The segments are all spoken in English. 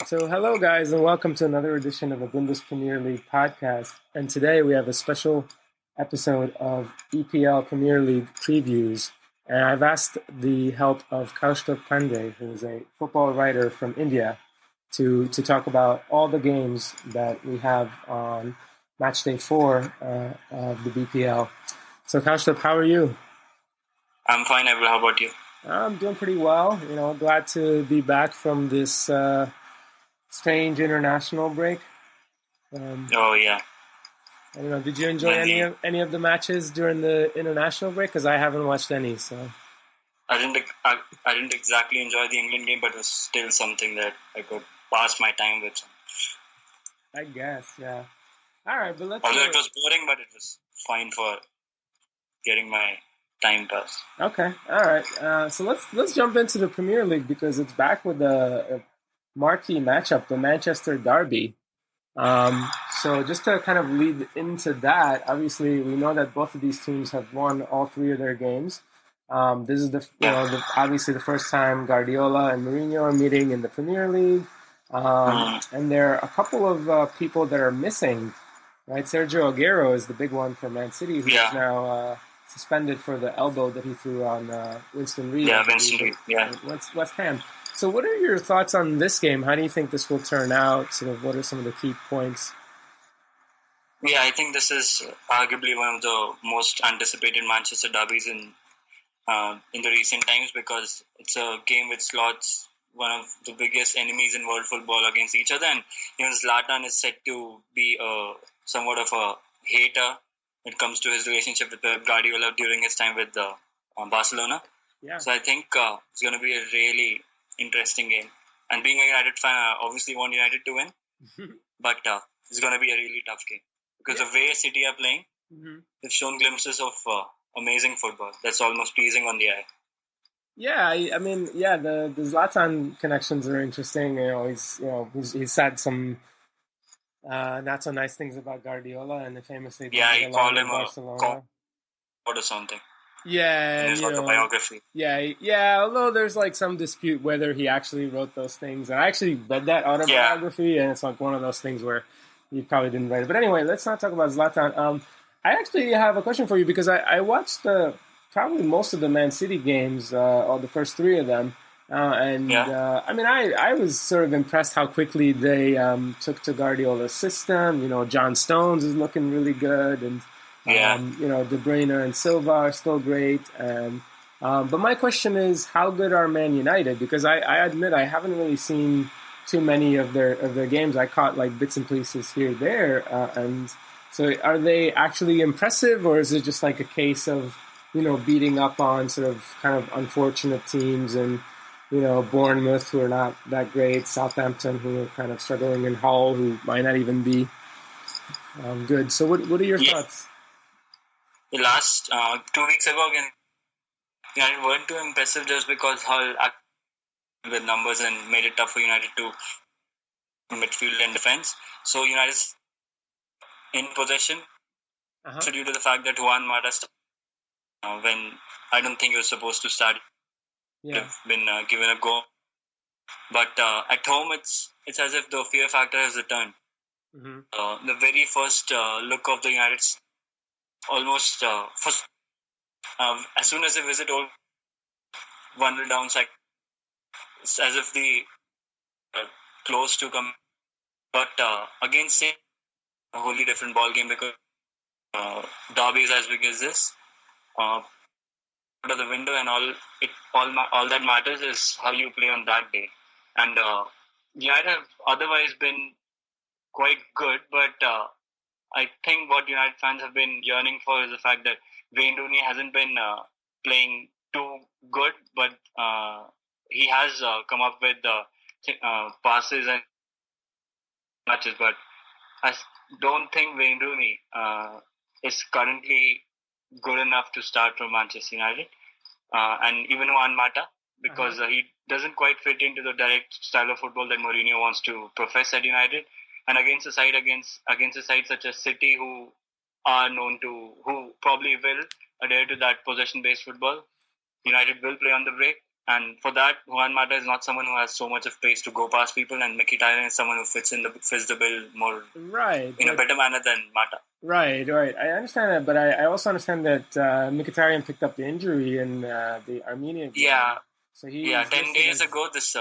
So, hello, guys, and welcome to another edition of the Bundes Premier League podcast. And today we have a special episode of EPL Premier League previews. And I've asked the help of Kaustubh Pandey, who is a football writer from India, to talk about all the games that we have on Matchday 4 of the BPL. So, Kaustubh, how are you? I'm fine, Abdul. How about you? I'm doing pretty well. Glad to be back from this strange international break. Oh yeah. I don't know. Did you enjoy any of the matches during the international break? Because I haven't watched any. So I didn't exactly enjoy the England game, but it was still something that I could pass my time with. I guess, yeah. All right, but let's. Although it was boring, but it was fine for getting my time passed. Okay, all right. So let's jump into the Premier League because it's back with a marquee matchup, the Manchester Derby. So just to kind of lead into that, obviously we know that both of these teams have won all three of their games. This is obviously the first time Guardiola and Mourinho are meeting in the Premier League, and there are a couple of people that are missing. Right, Sergio Aguero is the big one for Man City, who's now suspended for the elbow that he threw on Winston Reid. Yeah, Winston Reid. Yeah, West Ham. So what are your thoughts on this game? How do you think this will turn out? Sort of what are some of the key points? Yeah, I think this is arguably one of the most anticipated Manchester derbies in the recent times because it's a game which slots one of the biggest enemies in world football against each other. And Zlatan is said to be somewhat of a hater when it comes to his relationship with Pep Guardiola during his time with Barcelona. Yeah. So I think it's going to be a really interesting game. And being a United fan, I obviously want United to win. But it's going to be a really tough game. Because the way City are playing, they've shown glimpses of amazing football. That's almost pleasing on the eye. Yeah, the Zlatan connections are interesting. He's said some not so nice things about Guardiola, and famously he called him Barcelona or something. Yeah, in his autobiography. Yeah. Although there's like some dispute whether he actually wrote those things. I actually read that autobiography, and it's like one of those things where he probably didn't write it. But anyway, let's not talk about Zlatan. I actually have a question for you because I watched probably most of the Man City games, or the first three of them. I was sort of impressed how quickly they took to Guardiola's system. John Stones is looking really good, and De Bruyne and Silva are still great. But my question is, how good are Man United? Because I admit I haven't really seen too many of their games. I caught like bits and pieces here and there. And so are they actually impressive, or is it just like a case of, beating up on sort of kind of unfortunate teams and, Bournemouth, who are not that great, Southampton, who are kind of struggling, and Hull, who might not even be good. So what are your thoughts? The last 2 weeks ago, again, United weren't too impressive just because Hull acted with numbers and made it tough for United to midfield and defense. So United's in possession, so due to the fact that Juan Mata when I don't think he was supposed to start, have been given a go. But at home, it's as if the fear factor has returned. The very first look of the United, almost as soon as they visit Old 1-0 downside, it's as if the close to come. But against a wholly different ball game because derby is as big as this. Out of the window, and all that matters is how you play on that day. And United have otherwise been quite good, but I think what United fans have been yearning for is the fact that Wayne Rooney hasn't been playing too good, but he has come up with passes and matches. But I don't think Wayne Rooney is currently good enough to start for Manchester United. And even Juan Mata, because he doesn't quite fit into the direct style of football that Mourinho wants to profess at United. And against a side such as City, who probably will adhere to that possession-based football, United will play on the break. And for that, Juan Mata is not someone who has so much of pace to go past people, and Mkhitaryan is someone who fits the bill more in a better manner than Mata. Right. I understand that, but I also understand that Mkhitaryan picked up the injury in the Armenia game. So 10 days ago, this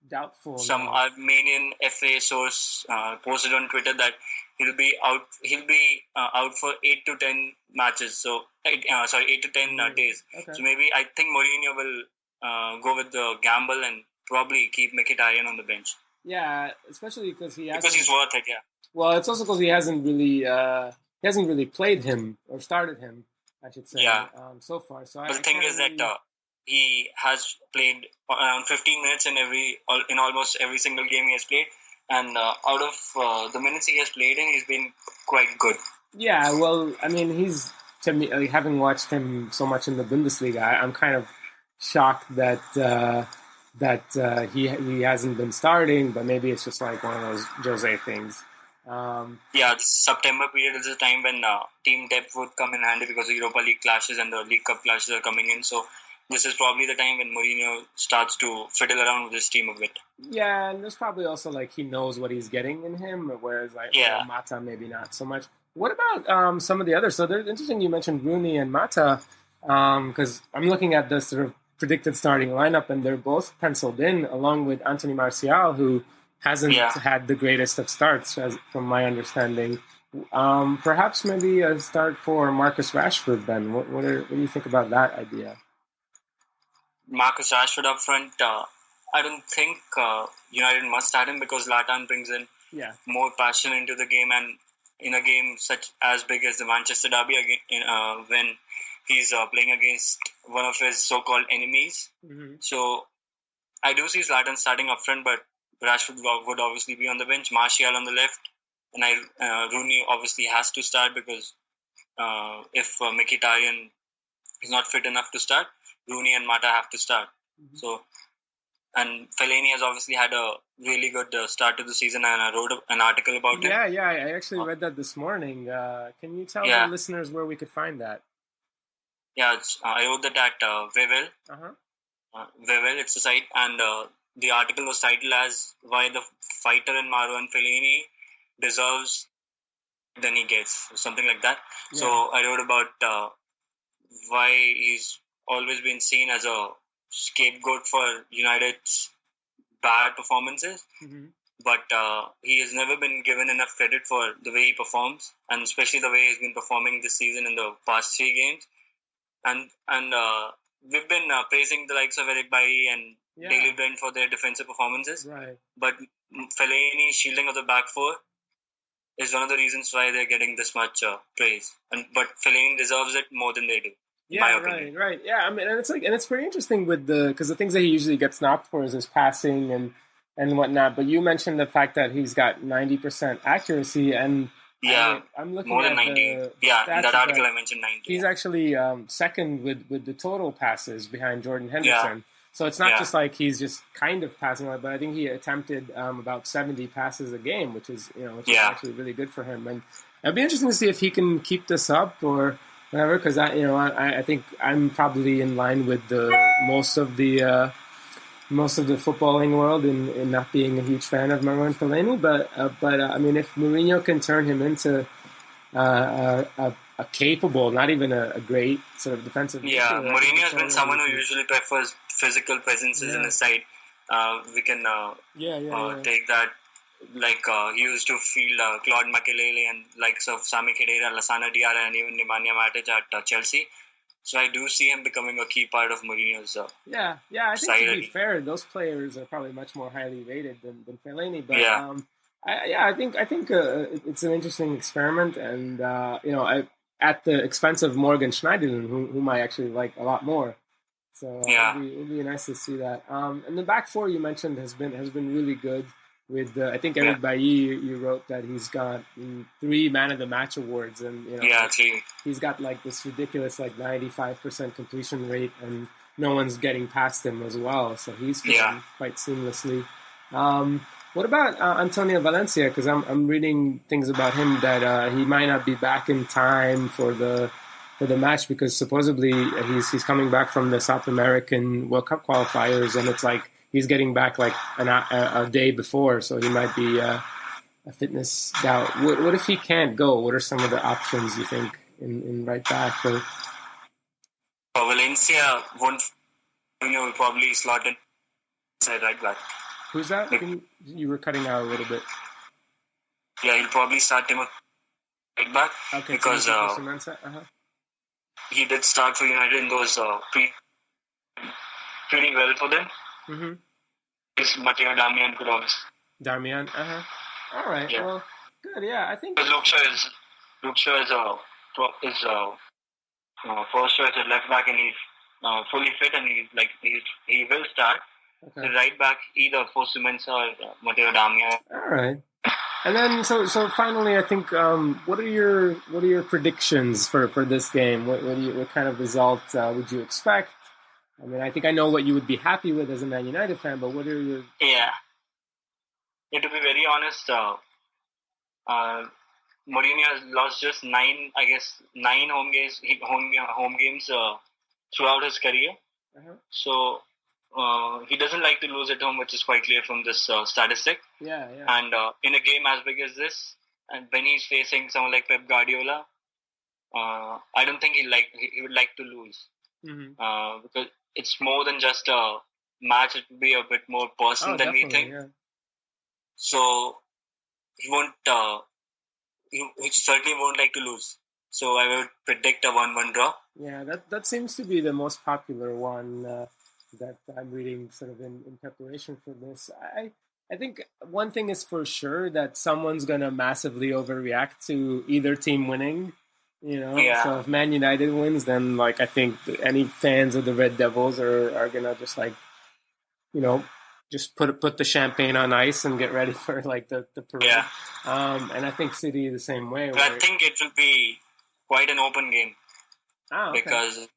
doubtful. Some Armenian FA source posted on Twitter that he'll be out for 8 to 10 matches. So 8 to 10 days. Okay. So maybe I think Mourinho will go with the gamble and probably keep Mkhitaryan on the bench. Yeah, especially because he's worth it. Yeah. Well, it's also because he hasn't really played him or started him, I should say. Yeah. So far. So but the thing is that he has played around 15 minutes in almost every single game he has played, and out of the minutes he has played in, he's been quite good. Yeah, well, I mean, he's, to me, having watched him so much in the Bundesliga, I'm kind of shocked that he hasn't been starting, but maybe it's just like one of those Jose things. The September period is a time when team depth would come in handy because the Europa League clashes and the League Cup clashes are coming in. So this is probably the time when Mourinho starts to fiddle around with his team a bit. Yeah, and there's probably also he knows what he's getting in him, whereas Mata maybe not so much. What about some of the others? So there's interesting you mentioned Rooney and Mata, because I'm looking at the sort of predicted starting lineup, and they're both penciled in, along with Anthony Martial, who hasn't had the greatest of starts, from my understanding. Perhaps maybe a start for Marcus Rashford then. What do you think about that idea? Marcus Rashford up front, I don't think United must start him because Zlatan brings in more passion into the game, and in a game such as big as the Manchester derby, when he's playing against one of his so-called enemies. Mm-hmm. So I do see Zlatan starting up front, but Rashford would obviously be on the bench, Martial on the left, and Rooney obviously has to start because if Mkhitaryan is not fit enough to start, Rooney and Mata have to start. Mm-hmm. So, and Fellaini has obviously had a really good start to the season, and I wrote an article about him. Yeah, I actually read that this morning. Can you tell the listeners where we could find that? Yeah, I wrote that at Wevel. Wevel, it's a site, and the article was titled as "Why the Fighter in Marouane Fellaini Deserves Than He Gets," or something like that. Yeah. So I wrote about why he's always been seen as a scapegoat for United's bad performances, but he has never been given enough credit for the way he performs, and especially the way he's been performing this season in the past 3 games. And we've been praising the likes of Eric Bailly and Daley Blind for their defensive performances. Right. But Fellaini's shielding of the back four is one of the reasons why they're getting this much praise. But Fellaini deserves it more than they do. Yeah, right. Yeah, I mean, and it's pretty interesting because the things that he usually gets knocked for is his passing and whatnot. But you mentioned the fact that he's got 90% accuracy, and I'm looking more than at 90. In that article I mentioned 90. He's actually second with the total passes behind Jordan Henderson. Yeah. So it's not just like he's just kind of passing, but I think he attempted about 70 passes a game, which is actually really good for him. And it'd be interesting to see if he can keep this up or whatever, because I think I'm probably in line with most of the footballing world in not being a huge fan of Marouane Fellaini. But I mean, if Mourinho can turn him into a capable, not even a great sort of defensive. Mourinho has been someone who usually prefers physical presences in his side. We can take that. Like he used to field Claude Makelele and likes of Sami Khedira, Lassana Diarra, and even Nemanja Matic at Chelsea. So I do see him becoming a key part of Mourinho's I think to be fair, those players are probably much more highly rated than Fellaini. But I think it's an interesting experiment, and at the expense of Morgan Schneiderlin, whom I actually like a lot more. So it'll be nice to see that. And the back four you mentioned has been really good. With I think Eric Bailly, you wrote that he's got 3 Man of the Match awards, and he's got like this ridiculous 95% completion rate, and no one's getting past him as well. So he's fitting quite seamlessly. What about Antonio Valencia? Because I'm reading things about him that he might not be back in time for the the match because supposedly he's coming back from the South American World Cup qualifiers, and it's like he's getting back like a day before, so he might be a fitness doubt. What if he can't go? What are some of the options you think in right back? Or Valencia won't. Will probably slot in right back. Who's that? You were cutting out a little bit. Yeah, he'll probably start him right back because he did start for United in those pretty well for them. Mm-hmm. It's Matteo Darmian could always. Darmian, all right. Yeah. Well, good. Yeah, I think. Luke Shaw is first choice at left back, and he's fully fit, and he will start. Okay. The right back, either Fosu-Mensah or Matteo Darmian. All right. And then, so finally, I think, what are your predictions for this game? What kind of result would you expect? I mean, I think I know what you would be happy with as a Man United fan, but what are your... Yeah, to be very honest, Mourinho has lost just 9 home games throughout his career. Uh-huh. So he doesn't like to lose at home, which is quite clear from this statistic. Yeah. And in a game as big as this, and when he's facing someone like Pep Guardiola, I don't think he would like to lose. Mm-hmm. Because it's more than just a match. It would be a bit more personal than we think. Yeah. So he won't. He certainly won't like to lose. So I would predict a 1-1 draw. Yeah, that seems to be the most popular one that I'm reading sort of in preparation for this. I think one thing is for sure that someone's going to massively overreact to either team winning. Yeah. So if Man United wins, then like I think any fans of the Red Devils are going to just like, just put the champagne on ice and get ready for like the parade. Yeah. And I think City the same way. I think it will be quite an open game. Okay. Because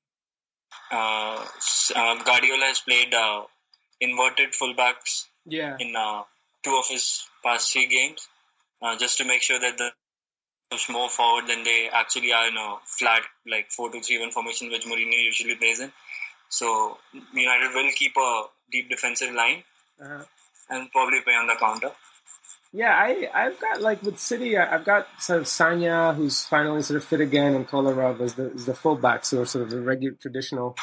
Guardiola has played inverted fullbacks in 2 of his past 3 games, just to make sure that the push more forward than they actually are in a flat like 4-2-3-1 formation, which Mourinho usually plays in. So United will keep a deep defensive line and probably play on the counter. Yeah, I've got like with City, I've got sort of Sanya, who's finally sort of fit again, and Kolarov as the fullbacks, who are sort of the regular traditional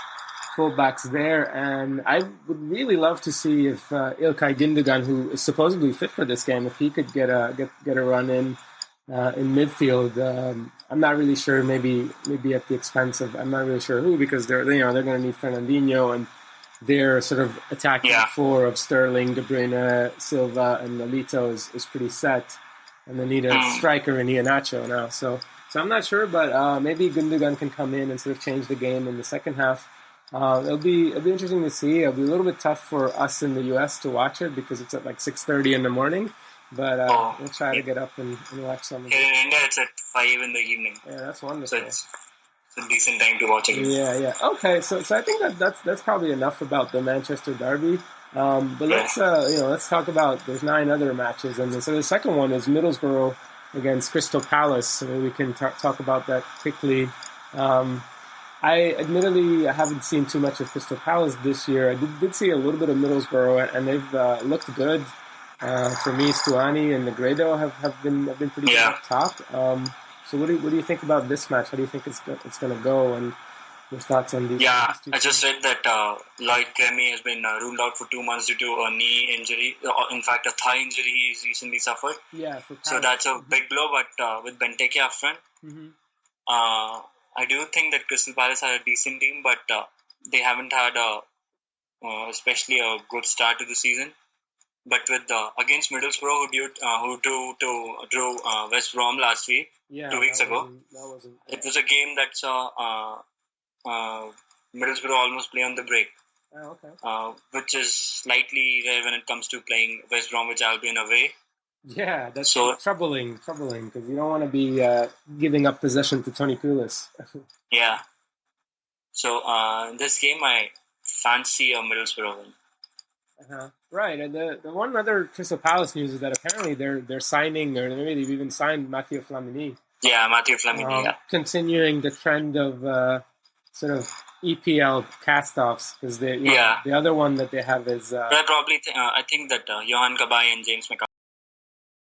fullbacks there. And I would really love to see if Ilkay Gündogan, who is supposedly fit for this game, if he could get a run in midfield. I'm not really sure. Maybe at the expense of I'm not really sure who, because they're going to need Fernandinho, and their sort of attacking four of Sterling, De Bruyne, Silva, and Nolito is pretty set, and they need a striker in Iheanacho now. So I'm not sure, but maybe Gündogan can come in and sort of change the game in the second half. It'll be interesting to see. It'll be a little bit tough for us in the US to watch it because it's at like 6:30 in the morning. But we'll try to get up and watch some of it. In India, it's at 5 in the evening. Yeah, that's wonderful. So it's a decent time to watch it. Yeah. Okay, so I think that's probably enough about the Manchester derby. But let's talk about there's 9 other matches, and so the second one is Middlesbrough against Crystal Palace. So maybe we can talk about that quickly. I admittedly haven't seen too much of Crystal Palace this year. I did see a little bit of Middlesbrough, and they've looked good. For me, Stuani and Negredo have been pretty good up top. So what do you think about this match? How do you think it's going to go? And your thoughts on these? Yeah, I just read that Lloyd Clemmie has been ruled out for 2 months due to a knee injury. In fact, a thigh injury he's recently suffered. Yeah, so that's a big blow. But with Benteke up front, I do think that Crystal Palace are a decent team, but they haven't had especially a good start to the season. But with against Middlesbrough, who drew West Brom last week, 2 weeks ago, it was a game that saw Middlesbrough almost play on the break. Oh, okay. Which is slightly rare when it comes to playing West Bromwich Albion away. Yeah, that's troubling because you don't want to be giving up possession to Tony Pulis. Yeah. So in this game, I fancy a Middlesbrough win. Right, and the one other Crystal Palace news is that apparently they're signing, or maybe they've even signed Matteo Flamini. Yeah, Matthew Flamini. Continuing the trend of sort of EPL cast-offs, because the other one that they have is probably I think that Johan Kabay and James McArthur